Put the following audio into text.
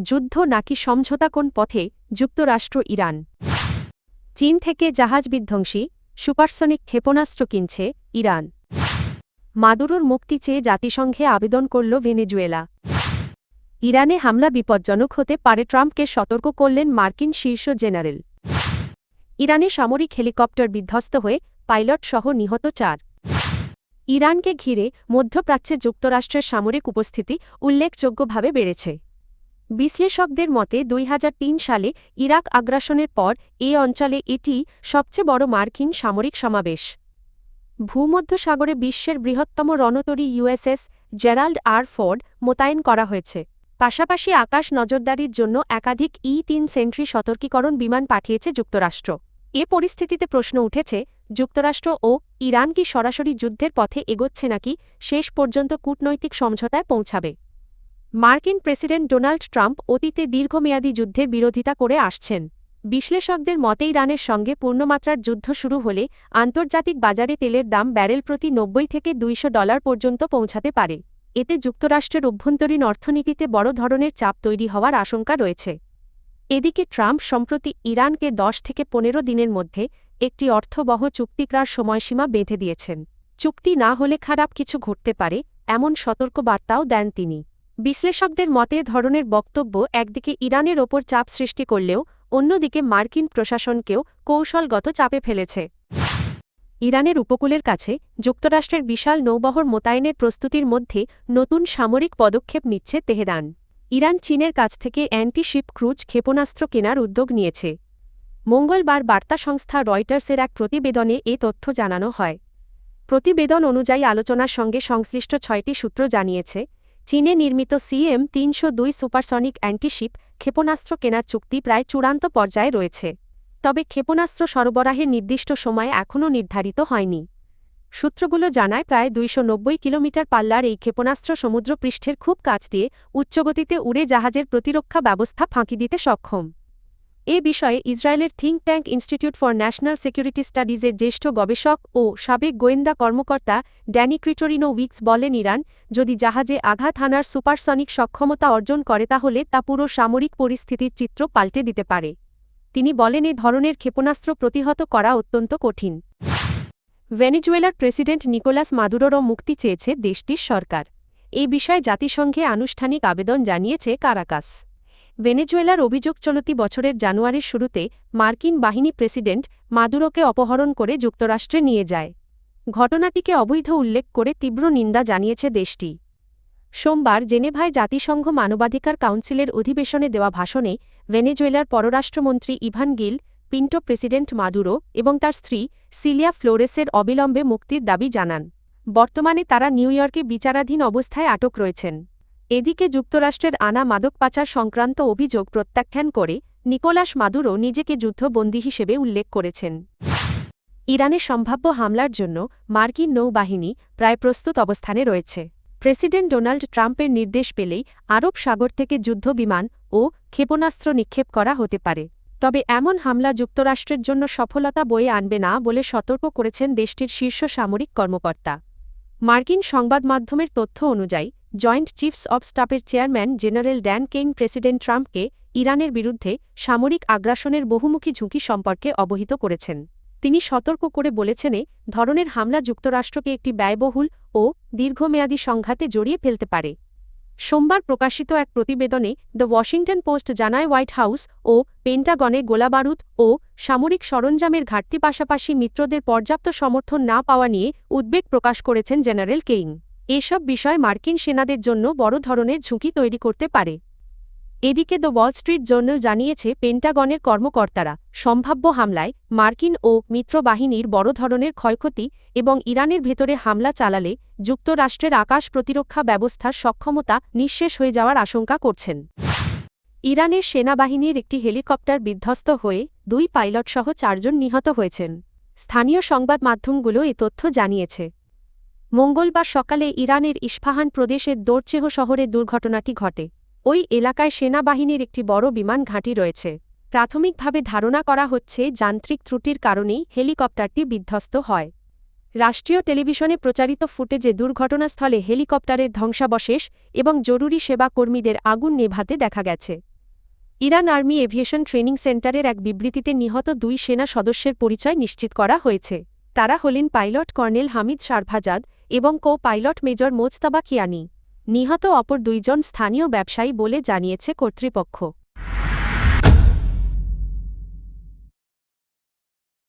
যুদ্ধ নাকি সমঝোতা কোন পথে যুক্তরাষ্ট্র ইরান? চীন থেকে জাহাজ বিধ্বংসী সুপারসনিক ক্ষেপণাস্ত্র কিনছে ইরান। মাদুরোর মুক্তি চেয়ে জাতিসংঘে আবেদন করল ভেনেজুয়েলা। ইরানে হামলা বিপজ্জনক হতে পারে, ট্রাম্পকে সতর্ক করলেন মার্কিন শীর্ষ জেনারেল। ইরানে সামরিক হেলিকপ্টার বিধ্বস্ত হয়ে পাইলটসহ নিহত 4। ইরানকে ঘিরে মধ্যপ্রাচ্যে যুক্তরাষ্ট্রের সামরিক উপস্থিতি উল্লেখযোগ্যভাবে বেড়েছে। বিশ্লেষকদের মতে 2003 সালে ইরাক আগ্রাসনের পর এ অঞ্চলে এটি সবচেয়ে বড় মার্কিন সামরিক সমাবেশ। ভূমধ্যসাগরে বিশ্বের বৃহত্তম রণতরী ইউএসএস জেরাল্ড আর ফোর্ড মোতায়েন করা হয়েছে। পাশাপাশি আকাশ নজরদারির জন্য একাধিক E-3 সেন্ট্রি সতর্কীকরণ বিমান পাঠিয়েছে যুক্তরাষ্ট্র। এ পরিস্থিতিতে প্রশ্ন উঠেছে, যুক্তরাষ্ট্র ও ইরান কি সরাসরি যুদ্ধের পথে এগোচ্ছে নাকি শেষ পর্যন্ত কূটনৈতিক সমঝোতায় পৌঁছাবে? মার্কিন প্রেসিডেন্ট ডোনাল্ড ট্রাম্প অতীতে দীর্ঘমেয়াদী যুদ্ধের বিরোধিতা করে আসছেন। বিশ্লেষকদের মতে ইরানের সঙ্গে পূর্ণমাত্রার যুদ্ধ শুরু হলে আন্তর্জাতিক বাজারে তেলের দাম ব্যারেল প্রতি $90 থেকে $200 পর্যন্ত পৌঁছাতে পারে। এতে যুক্তরাষ্ট্রের অভ্যন্তরীণ অর্থনীতিতে বড় ধরনের চাপ তৈরি হওয়ার আশঙ্কা রয়েছে। এদিকে ট্রাম্প সম্প্রতি ইরানকে 10 থেকে 15 দিনের মধ্যে একটি অর্থবহ চুক্তির সময়সীমা বেঁধে দিয়েছেন। চুক্তি না হলে খারাপ কিছু ঘটতে পারে, এমন সতর্কবার্তাও দেন তিনি। বিশ্লেষকদের মতে ধরনের বক্তব্য একদিকে ইরানের ওপর চাপ সৃষ্টি করলেও অন্যদিকে মার্কিন প্রশাসনকেও কৌশলগত চাপে ফেলেছে। ইরানের উপকূলের কাছে যুক্তরাষ্ট্রের বিশাল নৌবহর মোতায়েনের প্রস্তুতির মধ্যে নতুন সামরিক পদক্ষেপ নিচ্ছে তেহরান। ইরান চীনের কাছ থেকে অ্যান্টি-শিপ ক্রুজ ক্ষেপণাস্ত্র কেনার উদ্যোগ নিয়েছে। মঙ্গলবার বার্তা সংস্থা রয়টার্সের এক প্রতিবেদনে এ তথ্য জানানো হয়। প্রতিবেদন অনুযায়ী আলোচনার সঙ্গে সংশ্লিষ্ট 6টি সূত্র জানিয়েছে, চীনে নির্মিত CM-302 সুপারসনিক অ্যান্টিশিপ ক্ষেপণাস্ত্র কেনার চুক্তি প্রায় চূড়ান্ত পর্যায়ে রয়েছে। তবে ক্ষেপণাস্ত্র সরবরাহের নির্দিষ্ট সময় এখনও নির্ধারিত হয়নি। সূত্রগুলো জানায়, প্রায় 290 কিলোমিটার পাল্লার এই ক্ষেপণাস্ত্র সমুদ্রপৃষ্ঠের খুব কাছ দিয়ে উচ্চগতিতে উড়ে জাহাজের প্রতিরক্ষা ব্যবস্থা ফাঁকি দিতে সক্ষম। এ বিষয়ে ইসরায়েলের think tank institute for national security স্টাডিজের জ্যেষ্ঠ গবেষক ও সাবেক গোয়েন্দা কর্মকর্তা ড্যানি ক্রিটোরিনো উইকস বলেন, ইরান যদি জাহাজে আঘাত হানার সুপারসনিক সক্ষমতা অর্জন করে তাহলে তা পুরো সামরিক পরিস্থিতির চিত্র পাল্টে দিতে পারে। তিনি বলেন, এ ধরনের ক্ষেপণাস্ত্র প্রতিহত করা অত্যন্ত কঠিন। ভেনেজুয়েলার প্রেসিডেন্ট নিকোলাস মাদুরোর মুক্তি চেয়েছে দেশটির সরকার। এই বিষয়ে জাতিসংঘে আনুষ্ঠানিক আবেদন জানিয়েছে কারাকাস। ভেনেজুয়েলার অভিযোগ, চলতি বছরের জানুয়ারির শুরুতে মার্কিন বাহিনী প্রেসিডেন্ট মাদুরোকে অপহরণ করে যুক্তরাষ্ট্রে নিয়ে যায়। ঘটনাটিকে অবৈধ উল্লেখ করে তীব্র নিন্দা জানিয়েছে দেশটি। সোমবার জেনেভায় জাতিসংঘ মানবাধিকার কাউন্সিলের অধিবেশনে দেওয়া ভাষণে ভেনেজুয়েলার পররাষ্ট্রমন্ত্রী Ivan Gil Pinto President Maduro এবং তার স্ত্রী সিলিয়া ফ্লোরেসের অবিলম্বে মুক্তির দাবি জানান। বর্তমানে তারা নিউ ইয়র্কে বিচারাধীন অবস্থায় আটক রয়েছেন। এদিকে যুক্তরাষ্ট্রের আনা মাদক পাচার সংক্রান্ত অভিযোগ প্রত্যাখ্যান করে নিকোলাস মাদুরো নিজেকে যুদ্ধবন্দী হিসেবে উল্লেখ করেছেন। ইরানের সম্ভাব্য হামলার জন্য মার্কিন নৌবাহিনী প্রায় প্রস্তুত অবস্থানে রয়েছে। প্রেসিডেন্ট ডোনাল্ড ট্রাম্পের নির্দেশ পেলেই আরব সাগর থেকে যুদ্ধবিমান ও ক্ষেপণাস্ত্র নিক্ষেপ করা হতে পারে। তবে এমন হামলা যুক্তরাষ্ট্রের জন্য সফলতা বয়ে আনবে না বলে সতর্ক করেছেন দেশটির শীর্ষ সামরিক কর্মকর্তা। মার্কিন সংবাদ মাধ্যমের তথ্য অনুযায়ী জয়েন্ট চিফস অব স্টাফের chairman general Dan Caine president ট্রাম্পকে ইরানের বিরুদ্ধে সামরিক আগ্রাসনের বহুমুখী ঝুঁকি সম্পর্কে অবহিত করেছেন। তিনি সতর্ক করে বলেছেন, এ ধরনের হামলা যুক্তরাষ্ট্রকে একটি ব্যয়বহুল ও দীর্ঘমেয়াদী সংঘাতে জড়িয়ে ফেলতে পারে। সোমবার প্রকাশিত এক প্রতিবেদনে দ্য ওয়াশিংটন পোস্ট জানায়, হোয়াইট হাউস ও পেন্টাগনে গোলাবারুদ ও সামরিক সরঞ্জামের ঘাটতি, পাশাপাশি মিত্রদের পর্যাপ্ত সমর্থন না পাওয়া নিয়ে উদ্বেগ প্রকাশ করেছেন জেনারেল কেইন। এসব বিষয় মার্কিন সেনাদের জন্য বড় ধরনের ঝুঁকি তৈরি করতে পারে। এদিকে দ্য ওয়াল স্ট্রিট জার্নাল জানিয়েছে, পেন্টাগনের কর্মকর্তারা সম্ভাব্য হামলায় মার্কিন ও মিত্র বাহিনীর বড় ধরনের ক্ষয়ক্ষতি এবং ইরানের ভেতরে হামলা চালালে যুক্তরাষ্ট্রের আকাশ প্রতিরক্ষা ব্যবস্থার সক্ষমতা নিঃশেষ হয়ে যাওয়ার আশঙ্কা করছেন। ইরানের সেনাবাহিনীর একটি হেলিকপ্টার বিধ্বস্ত হয়ে 2 পাইলটসহ 4 জন নিহত হয়েছেন। স্থানীয় সংবাদ মাধ্যমগুলো এ তথ্য জানিয়েছে। মঙ্গলবার সকালে ইরানের ইস্পাহান প্রদেশের দোরচেহ শহরে দুর্ঘটনাটি ঘটে। ওই এলাকায় সেনাবাহিনীর একটি বড় বিমান ঘাঁটি রয়েছে। প্রাথমিকভাবে ধারণা করা হচ্ছে যান্ত্রিক ত্রুটির কারণেই হেলিকপ্টারটি বিধ্বস্ত হয়। রাষ্ট্রীয় টেলিভিশনে প্রচারিত ফুটেজে দুর্ঘটনাস্থলে হেলিকপ্টারের ধ্বংসাবশেষ এবং জরুরি সেবা কর্মীদের আগুন নেভাতে দেখা গেছে। ইরান আর্মি এভিয়েশন ট্রেনিং সেন্টারের এক বিবৃতিতে নিহত 2 সেনা সদস্যের পরিচয় নিশ্চিত করা হয়েছে। তারা হলেন পাইলট কর্নেল হামিদ শারভাজাদ এবং পাইলট মেজর মোজতাবা কিয়ানি। নিহত অপর 2 জন স্থানীয় ব্যবসায়ী বলে জানিয়েছে কর্তৃপক্ষ।